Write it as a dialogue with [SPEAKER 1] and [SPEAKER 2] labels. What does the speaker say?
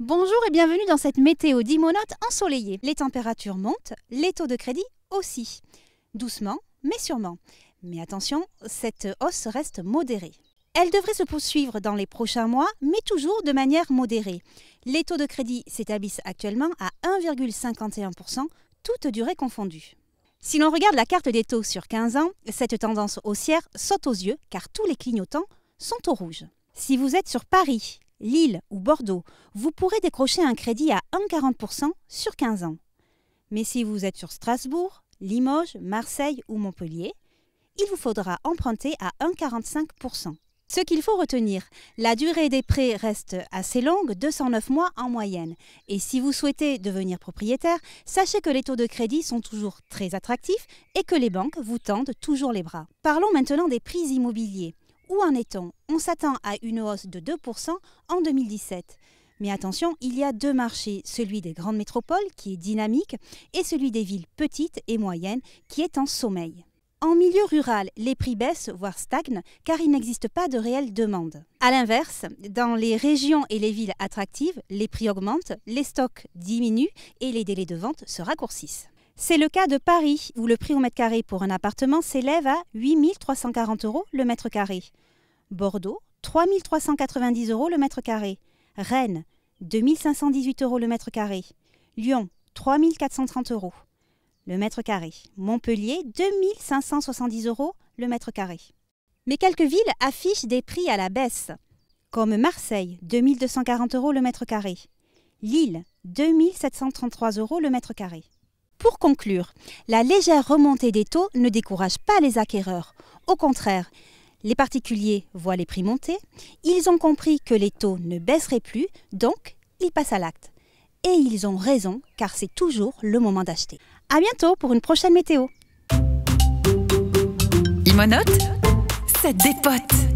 [SPEAKER 1] Bonjour et bienvenue dans cette météo d'Imonote ensoleillée. Les températures montent, les taux de crédit aussi. Doucement, mais sûrement. Mais attention, cette hausse reste modérée. Elle devrait se poursuivre dans les prochains mois, mais toujours de manière modérée. Les taux de crédit s'établissent actuellement à 1,51%, toutes durées confondues. Si l'on regarde la carte des taux sur 15 ans, cette tendance haussière saute aux yeux car tous les clignotants sont au rouge. Si vous êtes sur Paris, Lille ou Bordeaux, vous pourrez décrocher un crédit à 1,40% sur 15 ans. Mais si vous êtes sur Strasbourg, Limoges, Marseille ou Montpellier, il vous faudra emprunter à 1,45%. Ce qu'il faut retenir, la durée des prêts reste assez longue, 209 mois en moyenne. Et si vous souhaitez devenir propriétaire, sachez que les taux de crédit sont toujours très attractifs et que les banques vous tendent toujours les bras. Parlons maintenant des prix immobiliers. Où en est-on? On s'attend à une hausse de 2% en 2017. Mais attention, il y a deux marchés, celui des grandes métropoles qui est dynamique et celui des villes petites et moyennes qui est en sommeil. En milieu rural, les prix baissent, voire stagnent, car il n'existe pas de réelle demande. A l'inverse, dans les régions et les villes attractives, les prix augmentent, les stocks diminuent et les délais de vente se raccourcissent. C'est le cas de Paris, où le prix au mètre carré pour un appartement s'élève à 8 340 € le mètre carré. Bordeaux, 3 390 € le mètre carré. Rennes, 2 518 € le mètre carré. Lyon, 3 430 € le mètre carré. Montpellier, 2 570 € le mètre carré. Mais quelques villes affichent des prix à la baisse, comme Marseille, 2 240 € le mètre carré. Lille, 2 733 € le mètre carré. Pour conclure, la légère remontée des taux ne décourage pas les acquéreurs. Au contraire, les particuliers voient les prix monter, ils ont compris que les taux ne baisseraient plus, donc ils passent à l'acte. Et ils ont raison, car c'est toujours le moment d'acheter. À bientôt pour une prochaine météo.
[SPEAKER 2] Imonote, ça dépote.